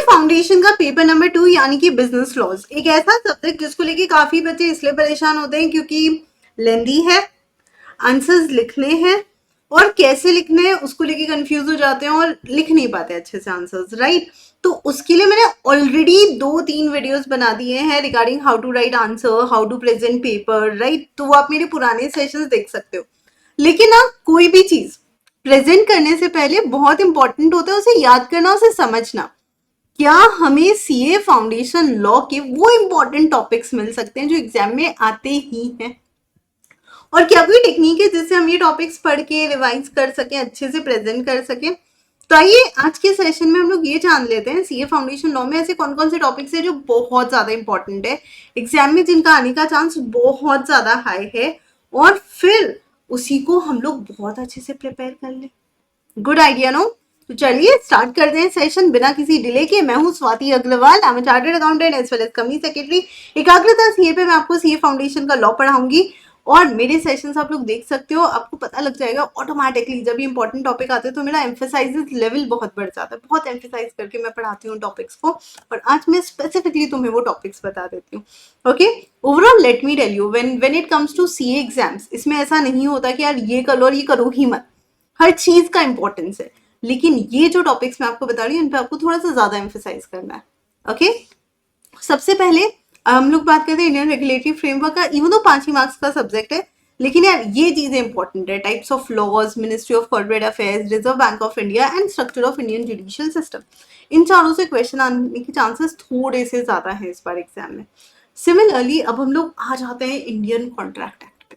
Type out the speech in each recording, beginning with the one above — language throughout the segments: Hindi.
फाउंडेशन का पेपर नंबर 2 यानी कि बिजनेस लॉज, एक ऐसा सब्जेक्ट जिसको लेके काफी बच्चे इसलिए परेशान होते हैं क्योंकि लेंदी है, आंसर्स लिखने हैं और कैसे लिखने हैं उसको लेके कंफ्यूज हो जाते हैं और लिख नहीं पाते अच्छे से आंसर्स, राइट। तो उसके लिए मैंने ऑलरेडी 2-3 वीडियोस बना दिए हैं regarding how to write answer, how to present paper, right. तो वो आप मेरे पुराने सेशंस देख सकते हो। लेकिन ना कोई भी चीज प्रेजेंट करने से पहले बहुत इंपॉर्टेंट होता है उसे याद करना, उसे समझना। क्या हमें सीए फाउंडेशन लॉ के वो इंपॉर्टेंट टॉपिक्स मिल सकते हैं जो एग्जाम में आते ही हैं, और क्या कोई टेक्निक है जिससे हम ये टॉपिक्स पढ़ के रिवाइज कर सकें, अच्छे से प्रेजेंट कर सकें। तो आइए आज के सेशन में हम लोग ये जान लेते हैं सीए फाउंडेशन लॉ में ऐसे कौन कौन से टॉपिक्स है जो बहुत ज्यादा इंपॉर्टेंट है एग्जाम में, जिनका आने का चांस बहुत ज्यादा हाई है, और फिर उसी को हम लोग बहुत अच्छे से प्रिपेयर कर ले। Good idea no. तो चलिए स्टार्ट करते हैं सेशन बिना किसी डिले के। मैं हूं Swati Agarwal, I am chartered accountant as well as company secretary. Ekagrata CA पे मैं आपको सीए फाउंडेशन का लॉ पढ़ाऊंगी और मेरे सेशंस आप लोग देख सकते हो, आपको पता लग जाएगा ऑटोमेटिकली जब ये इंपॉर्टेंट टॉपिक आते हैं तो मेरा एम्फेसाइज लेवल बहुत बढ़ जाता है, बहुत एम्फेसाइज करके मैं पढ़ाती हूँ टॉपिक्स को, और आज मैं स्पेसिफिकली तुम्हें वो टॉपिक्स बता देती हूँ। Okay, overall let me tell you, when it comes to CA exams, इसमें ऐसा नहीं होता कि यार ये कर लो और ये करो ही मत, हर चीज का इंपॉर्टेंस है, लेकिन ये जो टॉपिक्स मैं आपको बता रही हूँ इन पे आपको थोड़ा सा ज्यादा एम्फेसाइज करना है। ओके, सबसे पहले हम लोग बात करते हैं इंडियन रेगुलेटरी फ्रेमवर्क का। इवन तो 5 ही मार्क्स का सब्जेक्ट है, लेकिन यार ये चीजें इंपॉर्टेंट है। Types of laws, ministry of corporate affairs, reserve bank of India and structure of Indian judicial system, इन चारों से क्वेश्चन आने के चांसेस थोड़े से ज्यादा है इस बार एग्जाम में। सिमिलरली अब हम लोग आ जाते हैं इंडियन कॉन्ट्रैक्ट एक्ट पे।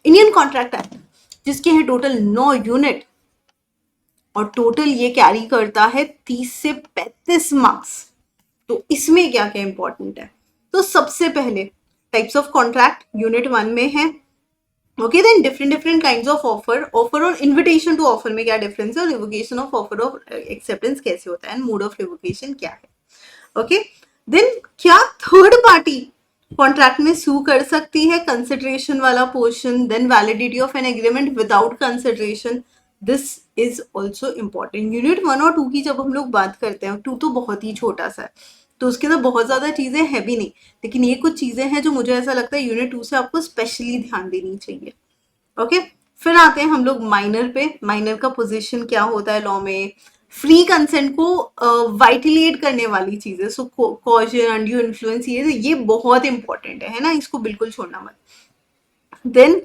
इंडियन कॉन्ट्रैक्ट एक्ट जिसके हैं टोटल 9 यूनिट और टोटल ये कैरी करता है 30 से 35 मार्क्स। तो इसमें क्या क्या इंपॉर्टेंट है, तो सबसे पहले टाइप्स ऑफ कॉन्ट्रैक्ट यूनिट 1 में है। Okay, then different kinds of offer, offer और इनविटेशन टू ऑफर में क्या डिफरेंस है, और revocation of offer of acceptance कैसे होता है, एंड मोड ऑफ रिवोकेशन क्या है। ओके, देन क्या थर्ड पार्टी कॉन्ट्रैक्ट में सू कर सकती है, कंसिडरेशन वाला portion, then validity of an agreement without consideration, this is also important. Unit 1 और 2 की जब हम लोग बात करते हैं, 2 तो बहुत ही छोटा सा है तो उसके अंदर बहुत ज्यादा चीजें है भी नहीं, लेकिन ये कुछ चीजें हैं जो मुझे ऐसा लगता है यूनिट 2 से आपको स्पेशली ध्यान देनी चाहिए। ओके, फिर आते हैं हम लोग माइनर पे। माइनर का पोजीशन क्या होता है लॉ में, फ्री कंसेंट को वाइटिलेट करने वाली चीजें, सो कॉजन, अनड्यू इन्फ्लुएंस, ये बहुत इंपॉर्टेंट है ना, इसको बिल्कुल छोड़ना मत। Then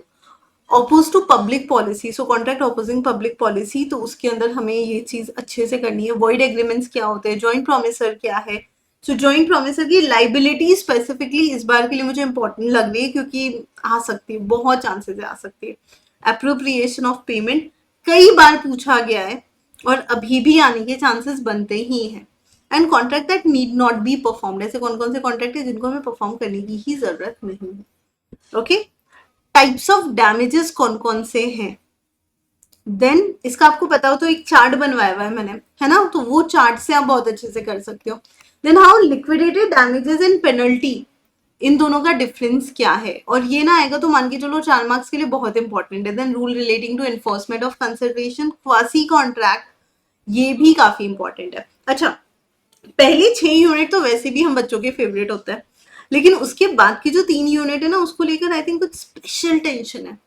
oppose to public policy, so contract opposing public policy, तो उसके अंदर हमें ये चीज अच्छे से करनी है। वॉइड एग्रीमेंट्स क्या होते हैं, जॉइंट प्रोमिसर क्या है, सो जॉइंट प्रोमिसर की लाइबिलिटी स्पेसिफिकली इस बार के लिए मुझे इंपॉर्टेंट लग रही है क्योंकि आ सकती है, बहुत चांसेस आ सकती है। एप्रोप्रिएशन ऑफ पेमेंट कई बार पूछा गया है और अभी भी आने के चांसेस बनते ही हैं। And contract that need not be performed, ऐसे कौन कौन से कॉन्ट्रैक्ट है जिनको हमें परफॉर्म करने की ही जरूरत नहीं है। ओके, टाइप्स ऑफ डैमेजेस कौन कौन से हैं, देन इसका आपको पता हो तो एक चार्ट बनवाया हुआ है मैंने, है ना, तो वो चार्ट से आप बहुत अच्छे से कर सकते हो। Then how liquidated damages and penalty, इन दोनों का डिफरेंस क्या है, और ये ना आएगा तो मान के चलो 4 मार्क्स के लिए बहुत इंपॉर्टेंट है। Then rule relating to enforcement of consideration, quasi contract, ये भी काफी इंपॉर्टेंट है। अच्छा, पहले 6 यूनिट तो वैसे भी हम बच्चों के फेवरेट होता है, लेकिन उसके बाद की जो 3 यूनिट है ना उसको लेकर आई थिंक कुछ स्पेशल टेंशन है।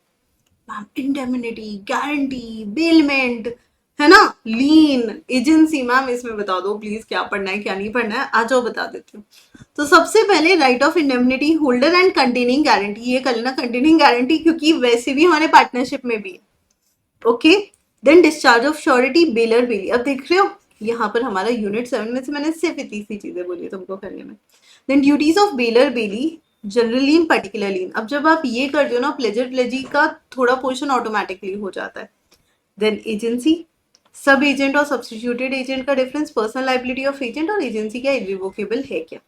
इंडेमिनिटी, गारंटी, बेलमेंट, है ना, लीन, एजेंसी, मैम इसमें बता दो प्लीज क्या पढ़ना है क्या नहीं पढ़ना है, आ जाओ बता देती हूँ। तो सबसे पहले right of indemnity holder and containing guarantee, ये कर लेना कंटेनिंग गारंटी क्योंकि वैसे भी हमारे पार्टनरशिप में भी है। Okay, then discharge of surety, bailor bailee, अब देख रहे हो यहाँ पर हमारा यूनिट 7 में से मैंने सिर्फ इतनी सी चीजें बोली तुमको करने में। Then duties of bailor bailee, general lien, particular lien, अब जब आप ये कर दो ना प्लेजर प्लेजी का थोड़ा पोर्शन ऑटोमेटिकली हो जाता है। देन एजेंसी, सब एजेंट और सब्सटीट्यूटेड एजेंट का difference, personal liability of agent और एजेंसी क्या इरिवोकेबल है क्या,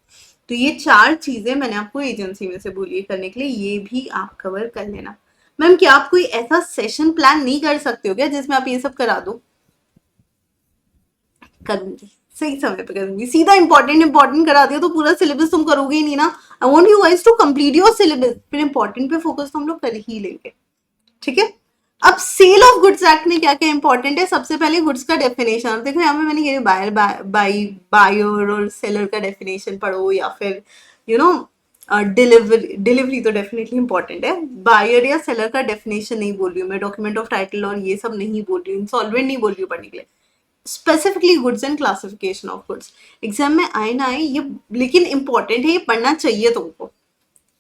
तो ये 4 चीजें मैंने आपको एजेंसी में से बोली है करने के लिए, ये भी आप कवर कर लेना। मैम क्या आप कोई ऐसा सेशन प्लान नहीं कर सकते हो क्या जिसमें आप ये सब करा दो, करूंगी, सही समय पे करूंगी, सीधा इंपॉर्टेंट करा दिया तो पूरा सिलेबस तुम करोगे ही नहीं ना। I want you guys to complete your syllabus, फिर इंपॉर्टेंट पे फोकस तो हम लोग कर ही लेंगे, ठीक है। अब सेल ऑफ गुड्स एक्ट में क्या क्या इंपॉर्टेंट है, सबसे पहले गुड्स का डेफिनेशन। अब देखो यहाँ पे मैंने ये बायर और सेलर का डेफिनेशन पढ़ो, या फिर यू नो डिलीवरी, डिलीवरी तो डेफिनेटली इंपॉर्टेंट है। बायर या सेलर का डेफिनेशन नहीं बोल रही हूँ मैं, डॉक्यूमेंट ऑफ टाइटल और ये सब नहीं बोल रही हूँ, इंसॉल्वेंट नहीं बोल रही हूँ पढ़ने के लिए, specifically goods and classification of goods. Exam में आए ना आए ये, लेकिन इंपॉर्टेंट है, ये पढ़ना चाहिए तुमको,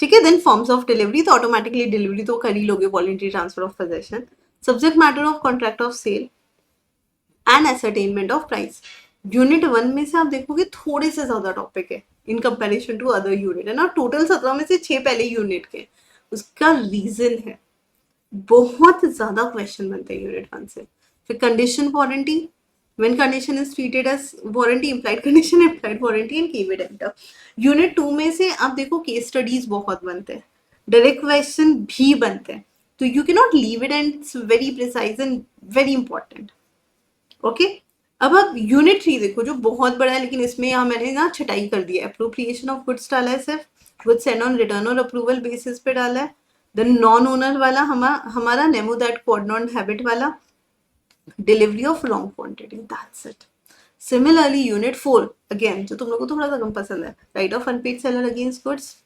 ठीक है। देन फॉर्म्स ऑफ डिलीवरी, तो ऑटोमेटिकली डिलीवरी तो कर ही लोगे, voluntary transfer of possession, subject matter of contract of sale and ascertainment of price. Unit 1 में से आप देखोगे थोड़े से ज्यादा टॉपिक है in comparison to other unit, है ना। टोटल 17 में से 6 पहले यूनिट के। उसका रीजन है बहुत ज्यादा क्वेश्चन बनते हैं यूनिट 1 से। फिर condition warranty, when condition is treated as warranty, implied condition, implied warranty and key evident। Unit 2 में से आप देखो केस स्टडीज बहुत बनते हैं, डायरेक्ट क्वेश्चन भी बनते हैं, तो you can not leave it and it's very precise and very important. Okay, अब आप यूनिट 3 देखो जो बहुत बड़ा है, लेकिन इसमें यहाँ मैंने ना छटाई कर दिया है। अप्रोप्रिएशन ऑफ गुड्स डाला है, सिर्फ गुड्स सेंड ऑन रिटर्न और अप्रूवल बेसिस पे डाला है। देन नॉन ओनर वाला हमारा nemo dat quod non habet वाला, delivery of wrong quantity, that's it. Similarly unit 4 again जो तुम लोगों को थोड़ा सा कम पसंद है, right of unpaid seller against goods,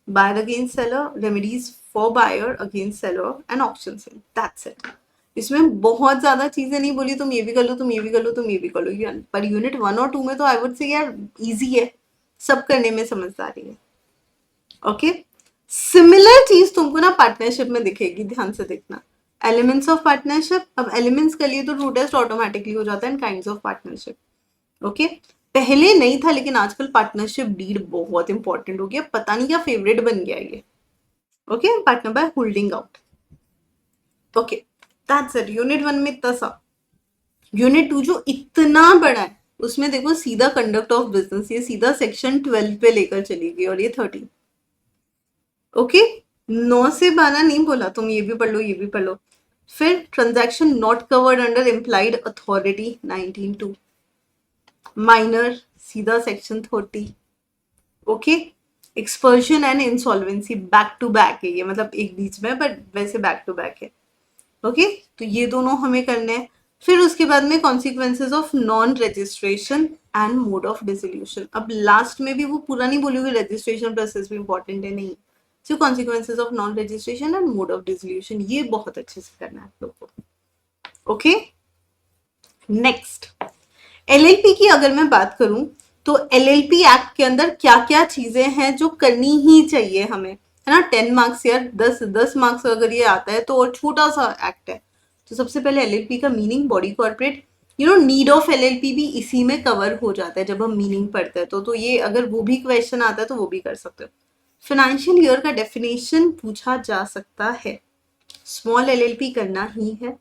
buyer against seller, remedies for buyer against seller and auction sale, that's it. इसमें बहुत ज्यादा चीजें नहीं बोली, तुम ये भी कर लो, तुम ये भी कर लो, तुम ये भी कर लो, पर यूनिट 1 और 2 में तो आई वुड से यार इजी है, सब करने में समझदारी है। ओके, सिमिलर चीज तुमको ना पार्टनरशिप में दिखेगी, ध्यान से देखना। एलिमेंट्स ऑफ पार्टनरशिप, अब एलिमेंट्स के लिए तो ट्रू टेस्ट ऑटोमेटिकली हो जाता है, and kinds of partnership. Okay, पहले नहीं था लेकिन आजकल पार्टनरशिप डीड बहुत इंपॉर्टेंट हो गया, पता नहीं क्या फेवरेट बन गया ये। Okay, partner by holding out. Okay, that's it. Unit 1 में इतना सा। यूनिट 2 जो इतना बड़ा है उसमें देखो सीधा कंडक्ट ऑफ बिजनेस, ये सीधा सेक्शन 12 पे लेकर चली गई, और ये 30। ओके, 9 से 12 नहीं बोला, तुम ये भी पढ़ लो, ये भी पढ़ लो। फिर transaction not covered under implied authority 19(2), minor सीधा section 30। Okay, expulsion and insolvency back to back है ये, मतलब एक बीच में, बट वैसे बैक टू बैक है। ओके, तो ये दोनों हमें करने हैं। फिर उसके बाद में consequences of non registration and mode of dissolution. अब लास्ट में भी वो पूरा नहीं बोलूंगी, रजिस्ट्रेशन प्रोसेस भी इंपॉर्टेंट है, नहीं, so consequences of non registration and mode of dissolution, ये बहुत अच्छे से करना है आप लोग को। ओके, नेक्स्ट एलएलपी की अगर मैं बात करूं तो एलएलपी एक्ट के अंदर क्या क्या चीजें हैं जो करनी ही चाहिए हमें, है ना। 10 मार्क्स यार, 10 मार्क्स अगर ये आता है तो, और छोटा सा एक्ट है। तो सबसे पहले एलएलपी का meaning, body corporate, need of LLP भी इसी में कवर हो जाता है जब हम मीनिंग पढ़ते हैं, तो ये अगर वो भी क्वेश्चन आता है तो वो भी कर सकते हो। फाइनेंशियल ईयर का डेफिनेशन पूछा जा सकता है, स्मॉल एलएलपी करना ही है,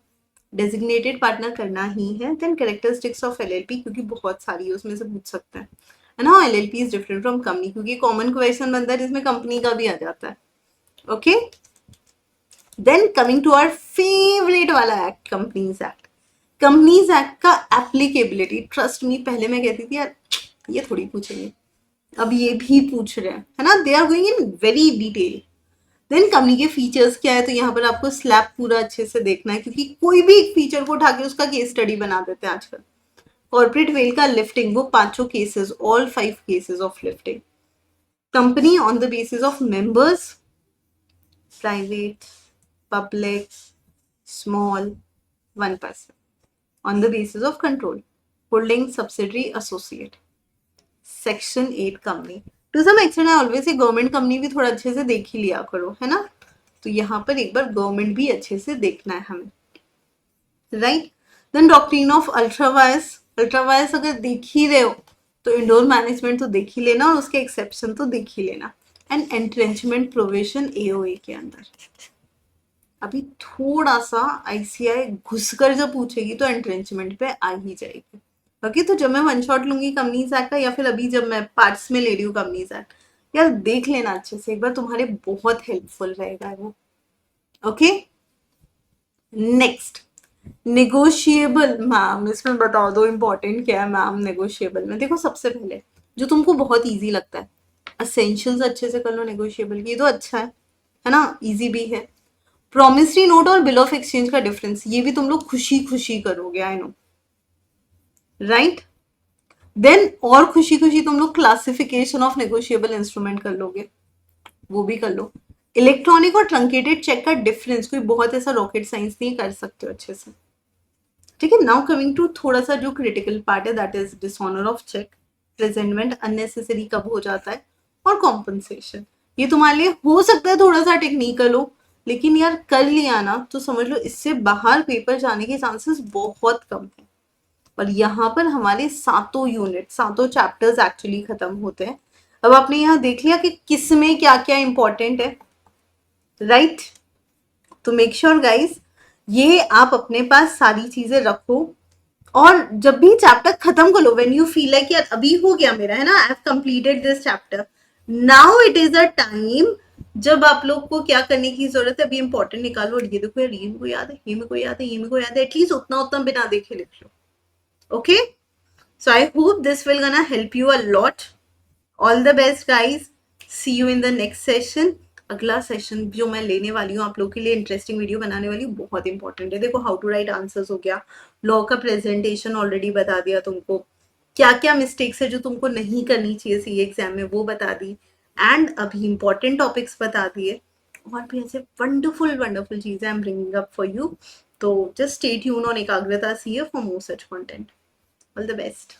डेजिग्नेटेड पार्टनर करना ही है। देन कैरेक्टरिस्टिक्स ऑफ एलएलपी, क्योंकि बहुत सारी है उसमें से पूछ सकते हैं, है ना। LLP is different from company, क्योंकि कॉमन क्वेश्चन बनता है जिसमें कंपनी का भी आ जाता है। Okay, then coming to our favourite वाला act, companies act. Companies act का एप्लीकेबिलिटी, ट्रस्ट मी, पहले मैं कहती थी यार ये थोड़ी पूछेंगे, अब ये भी पूछ रहे हैं, है ना। They are going in very detail. Then company के फीचर्स क्या है, तो यहाँ पर आपको स्लैब पूरा अच्छे से देखना है, क्योंकि कोई भी एक फीचर को उठा के उसका केस स्टडी बना देते हैं आजकल। कॉर्पोरेट वेल का लिफ्टिंग, वो 5 cases, all 5 cases of lifting. Company on the basis of members, private, public, small, 1%, on the basis of control, holding, subsidiary, associate. Section 8 company, to some extent I always say government company भी थोड़ा अच्छे से देख ही लिया करो, है ना। तो यहाँ पर एक बार गवर्नमेंट भी अच्छे से देखना है हमें, राइट। देन डॉक्ट्रिन ऑफ अल्ट्रावायस, अल्ट्रावायस अगर देख ही रहे हो तो इंडोर मैनेजमेंट तो देख ही लेना, और उसके एक्सेप्शन तो देख ही लेना। एंड एंट्रेंचमेंट प्रोविजन एओए के अंदर, अभी थोड़ा सा आईसीआई घुसकर जब पूछेगी तो एंट्रेंचमेंट पे आ ही जाएगी। ओके, तो जब मैं वन शॉट लूंगी कंपनीज एक्ट का, या फिर अभी जब मैं पार्ट्स में ले रही हूँ कंपनीज एक्ट, यार देख लेना अच्छे से एक बार, तुम्हारे बहुत हेल्पफुल रहेगा वो। Okay, next negotiable. मैम इसमें बता दो इंपॉर्टेंट क्या है मैम नेगोशिएबल में। देखो सबसे पहले जो तुमको बहुत इजी लगता है, असेंशियल्स अच्छे से कर लो नेगोशिएबल की, ये तो अच्छा है ना, इजी भी है। प्रॉमिसरी नोट और बिल ऑफ एक्सचेंज का डिफरेंस, ये भी तुम लोग खुशी खुशी करोगे, आई नो, राइट। देन और खुशी खुशी तुम लोग क्लासिफिकेशन ऑफ नेगोशिएबल इंस्ट्रूमेंट कर लोगे, वो भी कर लो। इलेक्ट्रॉनिक और ट्रंकेटेड चेक का डिफरेंस कोई बहुत ऐसा रॉकेट साइंस नहीं कर सकते हो अच्छे से, ठीक है। नाउ कमिंग टू थोड़ा सा जो क्रिटिकल पार्ट है, that is dishonour of cheque, presentment unnecessary कब हो जाता है, और कॉम्पनसेशन। ये तुम्हारे लिए हो सकता है थोड़ा सा टेक्निकल हो, लेकिन यार कर लिया ना तो समझ लो इससे बाहर पेपर जाने के चांसेस बहुत कम है। और यहाँ पर हमारे सातों यूनिट, सातों चैप्टर्स एक्चुअली खत्म होते हैं। अब आपने यहाँ देख लिया कि किस में क्या क्या इंपॉर्टेंट है, राइट। तो मेक श्योर गाइस, ये आप अपने पास सारी चीजें रखो, और जब भी चैप्टर खत्म कर लो, व्हेन यू फील लाइक यार अभी हो गया मेरा, है ना, I have completed this chapter, now it is a time जब आप लोग को क्या करने की जरूरत है, अभी इंपॉर्टेंट निकालो, और ये देखो यार ये मेरे को याद है, ये मेरे को याद है, ये मेरे को याद है, एटलीस्ट उतना उतना बिना देखे लिख लो, okay. So I hope this will gonna help you a lot. All the best guys, see you in the next session. अगला सेशन जो मैं लेने वाली हूँ आप लोग के लिए, इंटरेस्टिंग वीडियो बनाने वाली हूँ, बहुत इंपॉर्टेंट है। देखो, हाउ टू राइट आंसर्स हो गया, लॉ का प्रेजेंटेशन ऑलरेडी बता दिया तुमको, क्या क्या मिस्टेक्स है जो तुमको नहीं करनी चाहिए सी एग्जाम में वो बता दी, एंड अभी इंपॉर्टेंट टॉपिक्स बता दिए, और भी ऐसे वंडरफुल वंडरफुल चीजें I am bringing up for you. तो just stay tuned on Ekagrata C for more such content. All the best.